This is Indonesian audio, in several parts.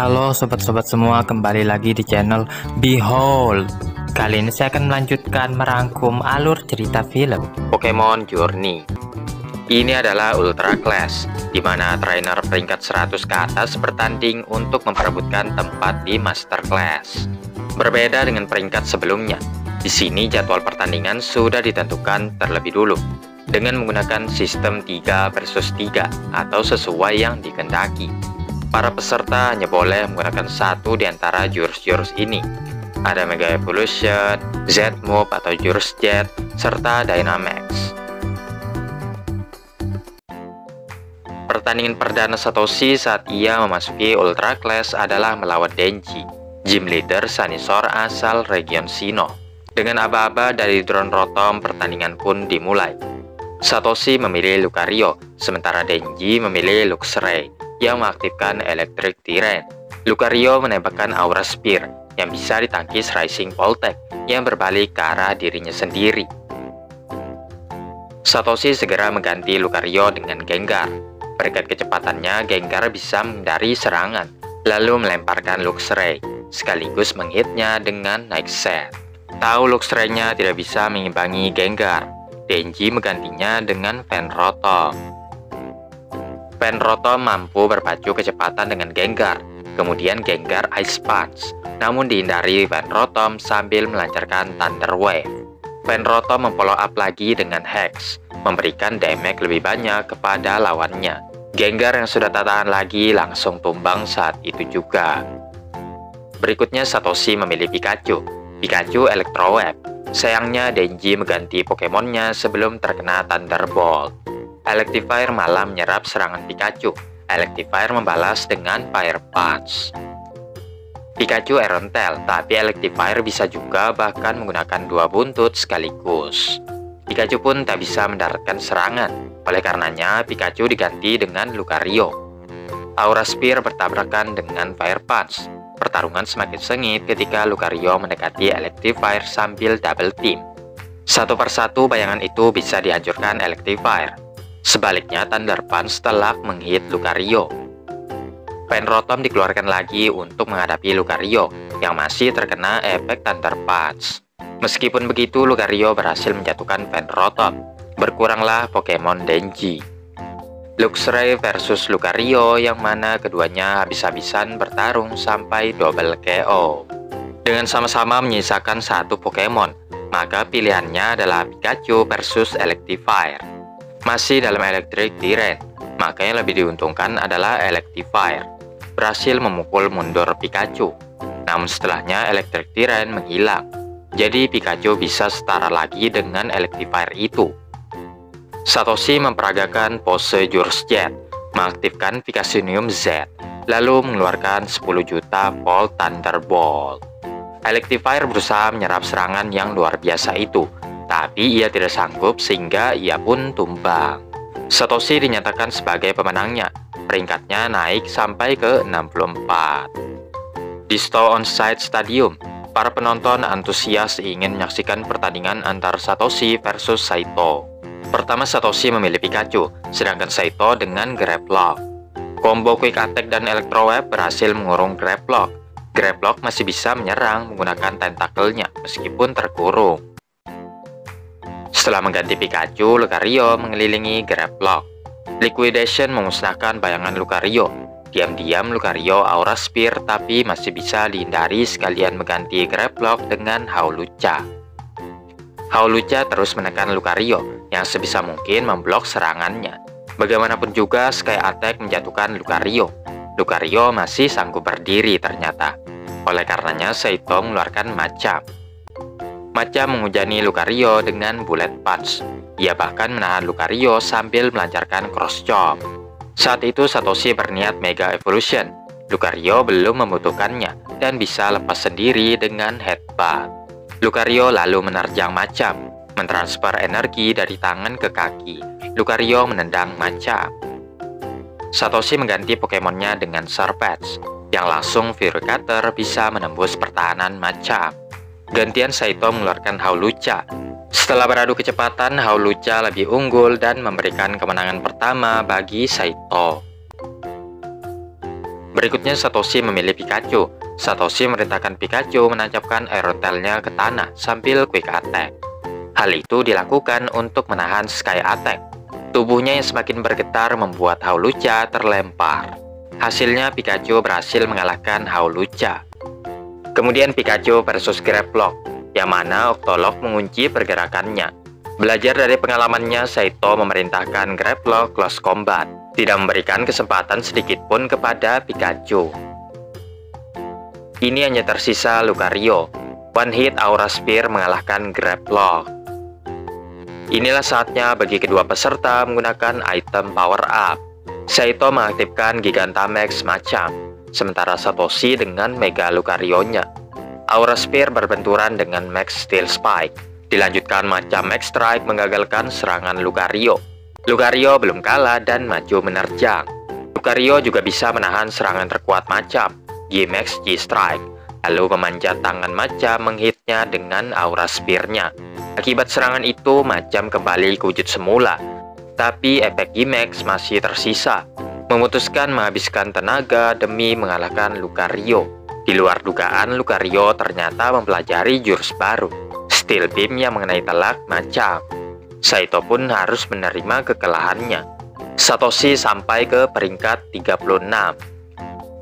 Halo sobat-sobat semua, kembali lagi di channel Behold. Kali ini saya akan melanjutkan merangkum alur cerita film Pokemon Journey. Ini adalah Ultra Clash, di mana trainer peringkat 100 ke atas bertanding untuk memperebutkan tempat di Master Class. Berbeda dengan peringkat sebelumnya, di sini jadwal pertandingan sudah ditentukan terlebih dulu dengan menggunakan sistem 3 versus 3 atau sesuai yang dikehendaki. Para peserta hanya boleh menggunakan satu di antara jurus-jurus ini. Ada Mega Evolution, Z-Move atau jurus Jet, serta Dynamax. Pertandingan perdana Satoshi saat ia memasuki Ultra Clash adalah melawan Denji, gym leader Sanisor asal region Sinnoh. Dengan aba-aba dari drone Rotom, pertandingan pun dimulai. Satoshi memilih Lucario, sementara Denji memilih Luxray yang mengaktifkan Electric Tyrann. Lucario menembakkan Aura Spear yang bisa ditangkis Rising Voltec yang berbalik ke arah dirinya sendiri. Satoshi segera mengganti Lucario dengan Gengar. Berkat kecepatannya, Gengar bisa menghindari serangan, lalu melemparkan Luxray, sekaligus menghitnya dengan Night Set. Tahu Luxray-nya tidak bisa mengimbangi Gengar, Denji menggantinya dengan Fan Rotom. Fan Rotom mampu berpacu kecepatan dengan Gengar, kemudian Gengar Ice Punch, namun dihindari Fan Rotom sambil melancarkan Thunder Wave. Fan Rotom memfollow up lagi dengan Hex, memberikan damage lebih banyak kepada lawannya. Gengar yang sudah tak tahan lagi langsung tumbang saat itu juga. Berikutnya Satoshi memilih Pikachu Electro Wave. Sayangnya Denji mengganti Pokemonnya sebelum terkena Thunderbolt. Electivire malah menyerap serangan Pikachu. Electivire membalas dengan Fire Punch. Pikachu Iron Tail, tapi Electivire bisa juga bahkan menggunakan dua buntut sekaligus. Pikachu pun tak bisa mendaratkan serangan, oleh karenanya Pikachu diganti dengan Lucario. Aura Spear bertabrakan dengan Fire Punch. Pertarungan semakin sengit ketika Lucario mendekati Electivire sambil double team. Satu persatu bayangan itu bisa dihancurkan Electivire. Sebaliknya Thunder Punch telak menghit Lucario. Fan Rotom dikeluarkan lagi untuk menghadapi Lucario yang masih terkena efek Thunder Punch. Meskipun begitu, Lucario berhasil menjatuhkan Fan Rotom. Berkuranglah Pokemon Denji. Luxray versus Lucario, yang mana keduanya habis-habisan bertarung sampai double KO. Dengan sama-sama menyisakan satu Pokemon, maka pilihannya adalah Pikachu versus Electivire. Masih dalam Electric Tyrann, maka yang lebih diuntungkan adalah Electivire. Berhasil memukul mundur Pikachu, namun setelahnya Electric Tyrann menghilang. Jadi Pikachu bisa setara lagi dengan Electivire itu. Satoshi memperagakan pose jurus Jet, mengaktifkan Vicasinium Z, lalu mengeluarkan 10 juta Volt Thunderbolt. Electivire berusaha menyerap serangan yang luar biasa itu, tapi ia tidak sanggup sehingga ia pun tumbang. Satoshi dinyatakan sebagai pemenangnya, peringkatnya naik sampai ke 64. Di Stow On-Site Stadium, para penonton antusias ingin menyaksikan pertandingan antar Satoshi versus Saito. Pertama Satoshi memilih Pikachu, sedangkan Saito dengan Gravelock. Combo Quick Attack dan Electro Wave berhasil mengurung Gravelock. Gravelock masih bisa menyerang menggunakan tentakelnya meskipun terkurung. Setelah mengganti Pikachu, Lucario mengelilingi Gravelock. Liquidation memusnahkan bayangan Lucario. Diam-diam Lucario Aura Spear, tapi masih bisa dihindari sekalian mengganti Gravelock dengan Hawlucha. Hawlucha terus menekan Lucario yang sebisa mungkin memblok serangannya. Bagaimanapun juga Sky Attack menjatuhkan Lucario. Lucario masih sanggup berdiri ternyata. Oleh karenanya Saito mengeluarkan Macam. Macam menghujani Lucario dengan Bullet Punch. Ia bahkan menahan Lucario sambil melancarkan Cross Chop. Saat itu Satoshi berniat Mega Evolution. Lucario belum membutuhkannya dan bisa lepas sendiri dengan Headbutt. Lucario lalu menerjang Macam, mentransfer energi dari tangan ke kaki. Lucario menendang Macam. Satoshi mengganti Pokemonnya dengan Surpatch, yang langsung Fury Cutter bisa menembus pertahanan Macam. Gantian Saito mengeluarkan Hawlucha. Setelah beradu kecepatan, Hawlucha lebih unggul dan memberikan kemenangan pertama bagi Saito. Berikutnya Satoshi memilih Pikachu. Satoshi merintahkan Pikachu menancapkan aerotelnya ke tanah sambil quick attack. Hal itu dilakukan untuk menahan Sky Attack. Tubuhnya yang semakin bergetar membuat Hawlucha terlempar. Hasilnya Pikachu berhasil mengalahkan Hawlucha. Kemudian Pikachu versus Grapploct, yang mana Octolok mengunci pergerakannya. Belajar dari pengalamannya, Saito memerintahkan Grapploct close combat, tidak memberikan kesempatan sedikit pun kepada Pikachu. Ini hanya tersisa Lucario. One hit Aura Sphere mengalahkan Grapploct. Inilah saatnya bagi kedua peserta menggunakan item power up. Saito mengaktifkan Gigantamax Machamp, sementara Satoshi dengan Mega Lucario-nya. Aura Sphere berbenturan dengan Max Steel Spike. Dilanjutkan Machamp Max Strike menggagalkan serangan Lucario. Lucario belum kalah dan maju menerjang. Lucario juga bisa menahan serangan terkuat Machamp, G-Max G-Strike, lalu memanjat tangan Machamp menghitnya dengan Aura Sphere-nya. Akibat serangan itu, Machamp kembali ke wujud semula, tapi efek G-Max masih tersisa, memutuskan menghabiskan tenaga demi mengalahkan Lucario. Di luar dugaan, Lucario ternyata mempelajari jurus baru, Steel Beam yang mengenai telak Machamp. Saito pun harus menerima kekalahannya. Satoshi sampai ke peringkat 36.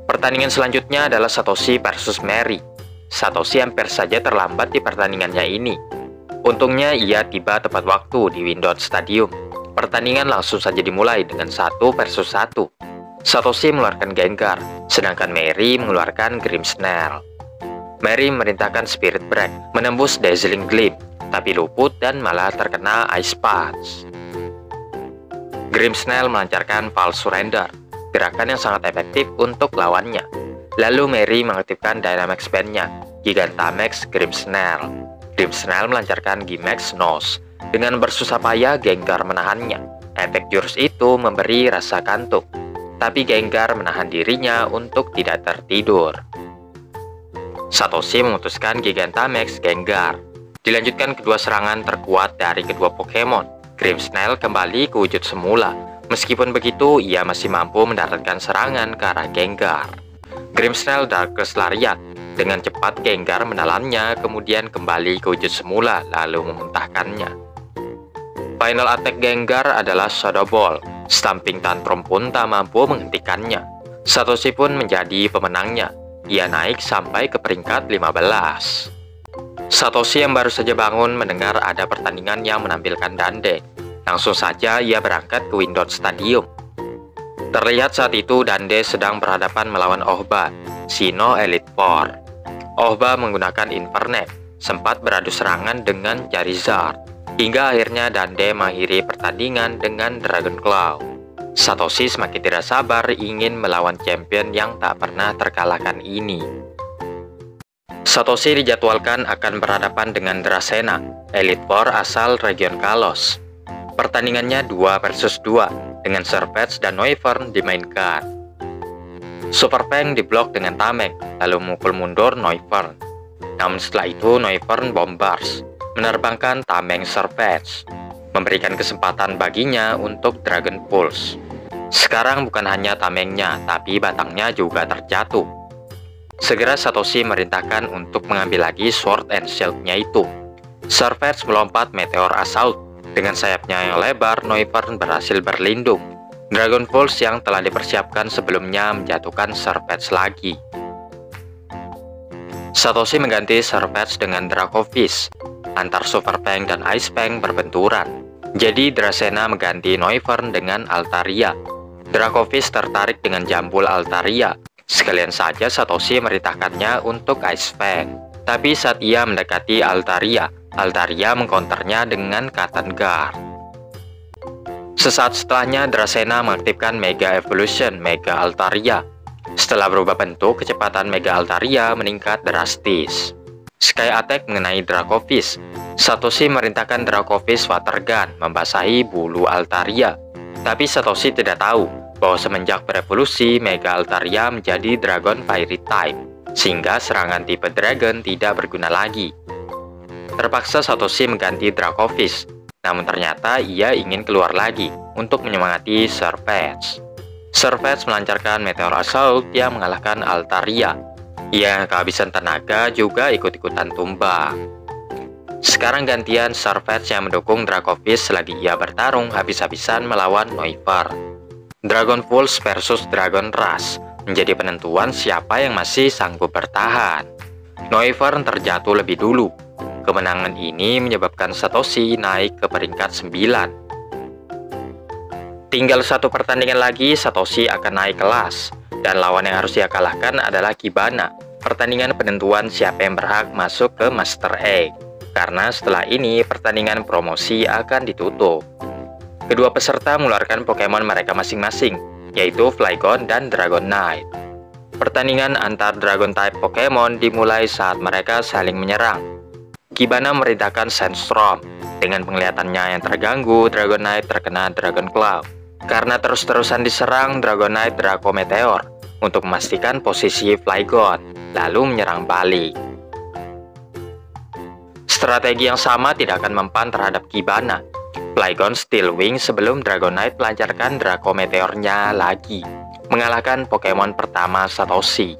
Pertandingan selanjutnya adalah Satoshi versus Mary. Satoshi hampir saja terlambat di pertandingannya ini. Untungnya ia tiba tepat waktu di Windot Stadium. Pertandingan langsung saja dimulai dengan 1 versus 1. Satoshi mengeluarkan Gengar, sedangkan Mary mengeluarkan Grimmsnarl. Mary memerintahkan Spirit Break, menembus Dazzling Gleam, tapi luput dan malah terkena Ice Punch. Grimmsnarl melancarkan False Surrender, gerakan yang sangat efektif untuk lawannya. Lalu Mary mengaktifkan Dynamax Band-nya, Gigantamax Grimmsnarl. Grimmsnarl melancarkan G-Max Nose. Dengan bersusah payah, Gengar menahannya. Efek jurus itu memberi rasa kantuk, tapi Gengar menahan dirinya untuk tidak tertidur. Satoshi memutuskan Gigantamax Gengar. Dilanjutkan kedua serangan terkuat dari kedua Pokemon. Grimmsnarl kembali ke wujud semula. Meskipun begitu, ia masih mampu mendaratkan serangan ke arah Gengar. Grimmsnarl Darkest Lariat. Dengan cepat Gengar menelannya, kemudian kembali ke wujud semula, lalu memuntahkannya. Final attack Gengar adalah Shadow Ball. Stamping Tantrum pun tak mampu menghentikannya. Satoshi pun menjadi pemenangnya. Ia naik sampai ke peringkat 15. Satoshi yang baru saja bangun mendengar ada pertandingan yang menampilkan Dande. Langsung saja ia berangkat ke Windot Stadium. Terlihat saat itu Dande sedang berhadapan melawan Ohba, Sinnoh Elite Four. Ohba menggunakan Infernape, sempat beradu serangan dengan Charizard, hingga akhirnya Dande mengakhiri pertandingan dengan Dragon Claw. Satoshi semakin tidak sabar ingin melawan champion yang tak pernah terkalahkan ini. Satoshi dijadwalkan akan berhadapan dengan Dracena, Elite Four asal region Kalos. Pertandingannya 2 versus 2, dengan Serpents dan Noivern dimainkan. Super Fang diblok dengan Tameng, lalu memukul mundur Noivern. Namun setelah itu Noivern Bombars, menerbangkan Tameng Serpents, memberikan kesempatan baginya untuk Dragon Pulse. Sekarang bukan hanya tamengnya, tapi batangnya juga terjatuh. Segera Satoshi merintahkan untuk mengambil lagi Sword and Shield-nya itu. Serpents melompat Meteor Assault. Dengan sayapnya yang lebar, Noivern berhasil berlindung. Dragon Pulse yang telah dipersiapkan sebelumnya menjatuhkan Serpents lagi. Satoshi mengganti Serpents dengan Dracovish. Antar Super Fang dan Ice Fang berbenturan. Jadi Dracena mengganti Noivern dengan Altaria. Dracovish tertarik dengan jambul Altaria. Sekalian saja Satoshi merintahkannya untuk Ice Fang. Tapi saat ia mendekati Altaria, Altaria mengcounternya dengan Cotton Guard. Sesaat setelahnya Dracena mengaktifkan Mega Evolution Mega Altaria. Setelah berubah bentuk, kecepatan Mega Altaria meningkat drastis. Sky Attack mengenai Dracovish. Satoshi merintahkan Dracovish Water Gun membasahi bulu Altaria. Tapi Satoshi tidak tahu bahwa semenjak berevolusi, Mega Altaria menjadi Dragon Fairy type, sehingga serangan tipe Dragon tidak berguna lagi. Terpaksa Satoshi mengganti Dracovish, namun ternyata ia ingin keluar lagi untuk menyemangati Serpents. Servets melancarkan Meteor Assault yang mengalahkan Altaria. Ia kehabisan tenaga juga ikut-ikutan tumbang. Sekarang gantian Servets yang mendukung Dracovish selagi ia bertarung habis-habisan melawan Noivern. Dragon Pulse versus Dragon Rush menjadi penentuan siapa yang masih sanggup bertahan. Noivern terjatuh lebih dulu. Kemenangan ini menyebabkan Satoshi naik ke peringkat 9. Tinggal satu pertandingan lagi, Satoshi akan naik kelas. Dan lawan yang harus dia kalahkan adalah Kibana. Pertandingan penentuan siapa yang berhak masuk ke Master Egg. Karena setelah ini, pertandingan promosi akan ditutup. Kedua peserta mengeluarkan Pokemon mereka masing-masing, yaitu Flygon dan Dragonite. Pertandingan antar Dragon-type Pokemon dimulai saat mereka saling menyerang. Kibana memerintahkan Sandstorm. Dengan penglihatannya yang terganggu, Dragonite terkena Dragon Claw. Karena terus-terusan diserang, Dragonite Draco Meteor untuk memastikan posisi Flygon, lalu menyerang balik. Strategi yang sama tidak akan mempan terhadap Kibana. Flygon Steel Wing sebelum Dragonite melancarkan Draco Meteornya lagi, mengalahkan Pokemon pertama Satoshi.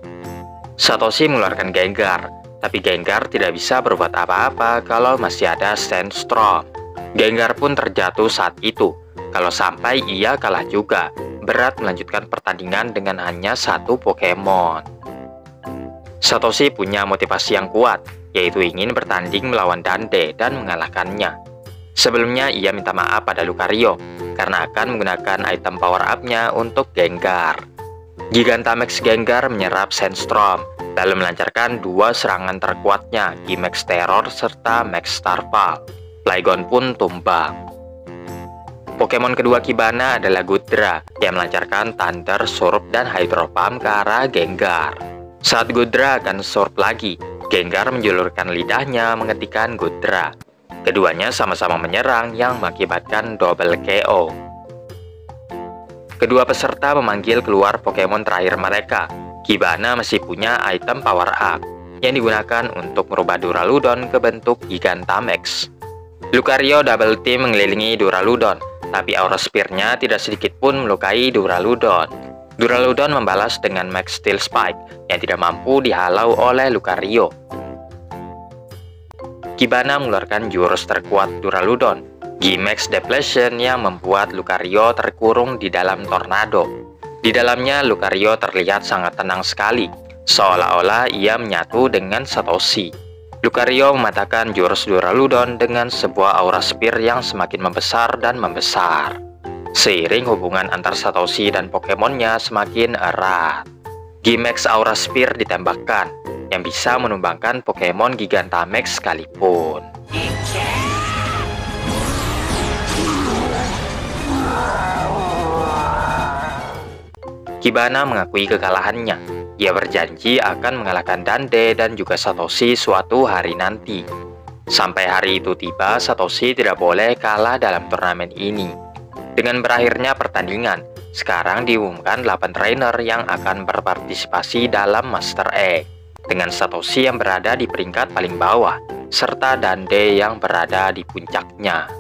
Satoshi mengeluarkan Gengar, tapi Gengar tidak bisa berbuat apa-apa kalau masih ada Sandstorm. Gengar pun terjatuh saat itu. Kalau sampai ia kalah juga, berat melanjutkan pertandingan dengan hanya satu Pokemon. Satoshi punya motivasi yang kuat, yaitu ingin bertanding melawan Dande dan mengalahkannya. Sebelumnya ia minta maaf pada Lucario, karena akan menggunakan item power up-nya untuk Gengar. Gigantamax Gengar menyerap Sandstorm, lalu melancarkan dua serangan terkuatnya, Gimax Terror serta Max Starfall. Flygon pun tumbang. Pokemon kedua Kibana adalah Goodra yang melancarkan Thunder Surf dan Hydro Pump ke arah Gengar. Saat Goodra akan surf lagi, Gengar menjulurkan lidahnya menghentikan Goodra. Keduanya sama-sama menyerang yang mengakibatkan double KO. Kedua peserta memanggil keluar Pokemon terakhir mereka. Kibana masih punya item power up yang digunakan untuk merubah Duraludon ke bentuk Gigantamax. Lucario double team mengelilingi Duraludon, tapi aura spear-nya tidak sedikit pun melukai Duraludon. Duraludon membalas dengan Max Steel Spike yang tidak mampu dihalau oleh Lucario. Kibana mengeluarkan jurus terkuat Duraludon, Gimax Depletion, yang membuat Lucario terkurung di dalam tornado. Di dalamnya Lucario terlihat sangat tenang sekali, seolah-olah ia menyatu dengan Satoshi. Lucario mematahkan jurus Duraludon dengan sebuah aura spear yang semakin membesar dan membesar. Seiring hubungan antar Satoshi dan Pokemonnya semakin erat, Gimax Aura Spear ditembakkan, yang bisa menumbangkan Pokemon Gigantamax sekalipun. Kibana mengakui kekalahannya. Ia berjanji akan mengalahkan Dande dan juga Satoshi suatu hari nanti. Sampai hari itu tiba, Satoshi tidak boleh kalah dalam turnamen ini. Dengan berakhirnya pertandingan, sekarang diumumkan 8 trainer yang akan berpartisipasi dalam Master Egg, dengan Satoshi yang berada di peringkat paling bawah, serta Dande yang berada di puncaknya.